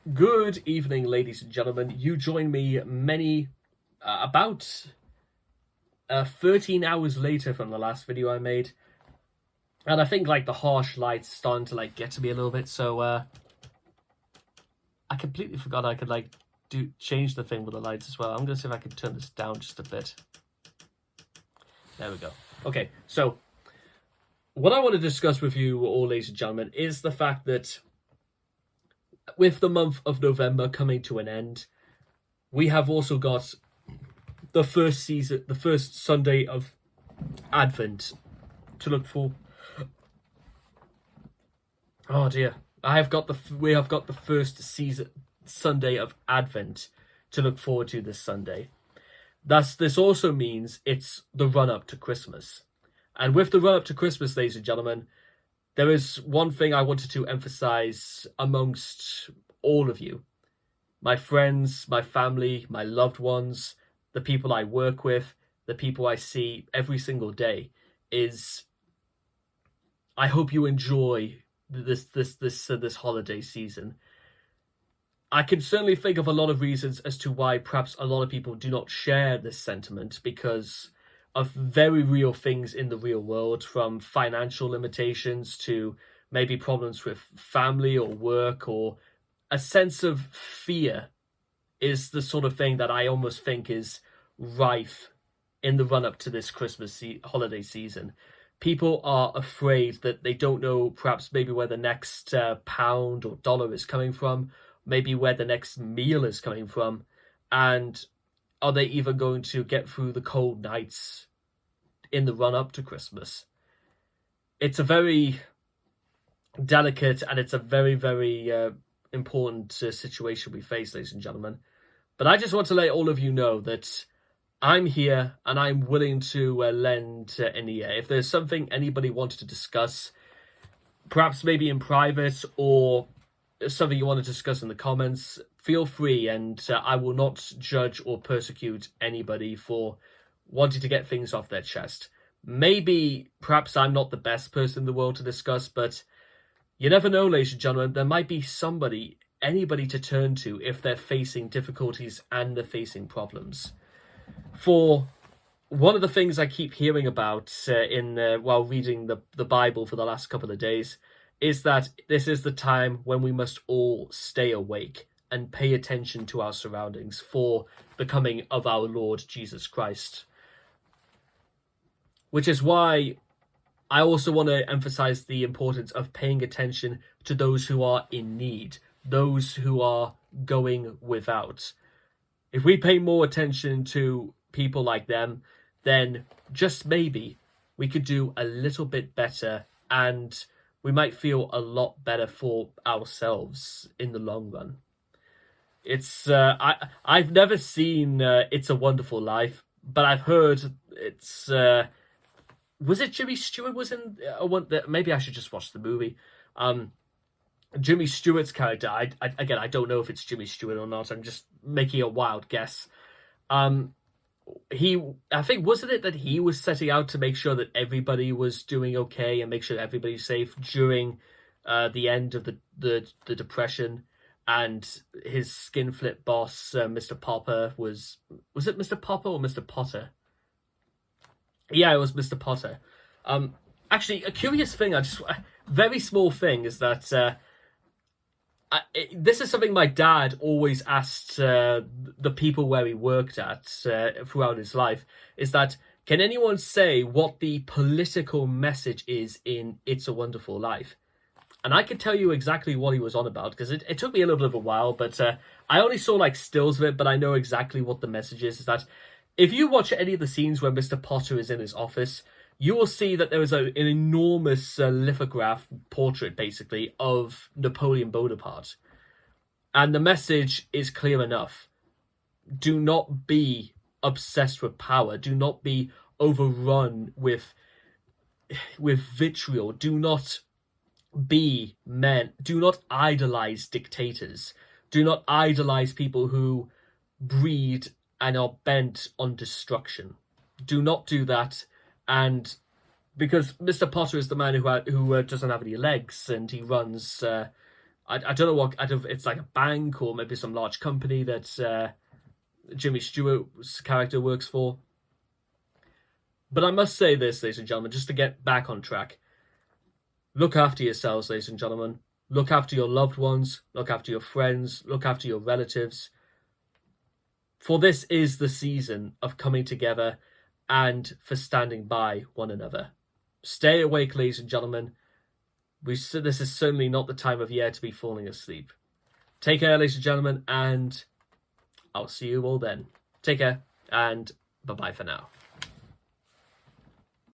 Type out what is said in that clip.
Good evening, ladies and gentlemen. You join me about 13 hours later from the last video I made. And I think the harsh light's starting to get to me a little bit, so I completely forgot I could change the thing with the lights as well. I'm gonna see if I can turn this down just a bit. There we go. Okay, so what I want to discuss with you all, ladies and gentlemen, is the fact that with the month of November coming to an end, we have also got the first Sunday of Advent to look for. Oh dear, we have got the first Sunday of Advent to look forward to this Sunday. Thus, this also means it's the run-up to Christmas. And with the run-up to Christmas, ladies and gentlemen, there is one thing I wanted to emphasize amongst all of you. My friends, my family, my loved ones, the people I work with, the people I see every single day, is I hope you enjoy this holiday season. I can certainly think of a lot of reasons as to why perhaps a lot of people do not share this sentiment, because of very real things in the real world, from financial limitations to maybe problems with family or work, or a sense of fear is the sort of thing that I almost think is rife in the run-up to this Christmas holiday season. People are afraid that they don't know perhaps maybe where the next pound or dollar is coming from, maybe where the next meal is coming from, and are they even going to get through the cold nights in the run-up to Christmas? It's a very delicate and it's a very, very important situation we face, ladies and gentlemen. But I just want to let all of you know that I'm here and I'm willing to lend an ear. If there's something anybody wanted to discuss, perhaps maybe in private, or something you want to discuss in the comments, feel free, and I will not judge or persecute anybody for wanting to get things off their chest. Maybe, perhaps I'm not the best person in the world to discuss, but you never know, ladies and gentlemen. There might be anybody to turn to if they're facing difficulties and they're facing problems. For one of the things I keep hearing about while reading the Bible for the last couple of days is that this is the time when we must all stay awake and pay attention to our surroundings for the coming of our Lord Jesus Christ. Which is why I also want to emphasize the importance of paying attention to those who are in need, those who are going without. If we pay more attention to people like them, then just maybe we could do a little bit better, and we might feel a lot better for ourselves in the long run. It's I've never seen It's a Wonderful Life, but I've heard it's was it Jimmy Stewart was in maybe I should just watch the movie. Jimmy Stewart's character, I don't know if it's Jimmy Stewart or not. I'm just making a wild guess. I think, wasn't it that he was setting out to make sure that everybody was doing okay and make sure everybody's safe during the end of the Depression, and his skinflip boss, Mr. Popper, was it Mr. Popper or Mr. Potter? Yeah, it was Mr. Potter. Actually, a curious thing, very small thing, is that this is something my dad always asked the people where he worked at throughout his life, is that, can anyone say what the political message is in It's a Wonderful Life? And I can tell you exactly what he was on about, because it took me a little bit of a while, but I only saw stills of it, but I know exactly what the message is that if you watch any of the scenes where Mr. Potter is in his office, you will see that there is an enormous lithograph portrait, basically, of Napoleon Bonaparte. And the message is clear enough. Do not be obsessed with power. Do not be overrun with vitriol. Do not be men. Do not idolize dictators. Do not idolize people who breed and are bent on destruction. Do not do that. And because Mr. Potter is the man who doesn't have any legs, and he runs I don't know what, I don't, it's like a bank or maybe some large company that Jimmy Stewart's character works for. But I must say this, ladies and gentlemen, just to get back on track. Look after yourselves, ladies and gentlemen. Look after your loved ones. Look after your friends. Look after your relatives. For this is the season of coming together and for standing by one another. Stay awake, ladies and gentlemen. This is certainly not the time of year to be falling asleep. Take care, ladies and gentlemen, and I'll see you all then. Take care, and bye-bye for now.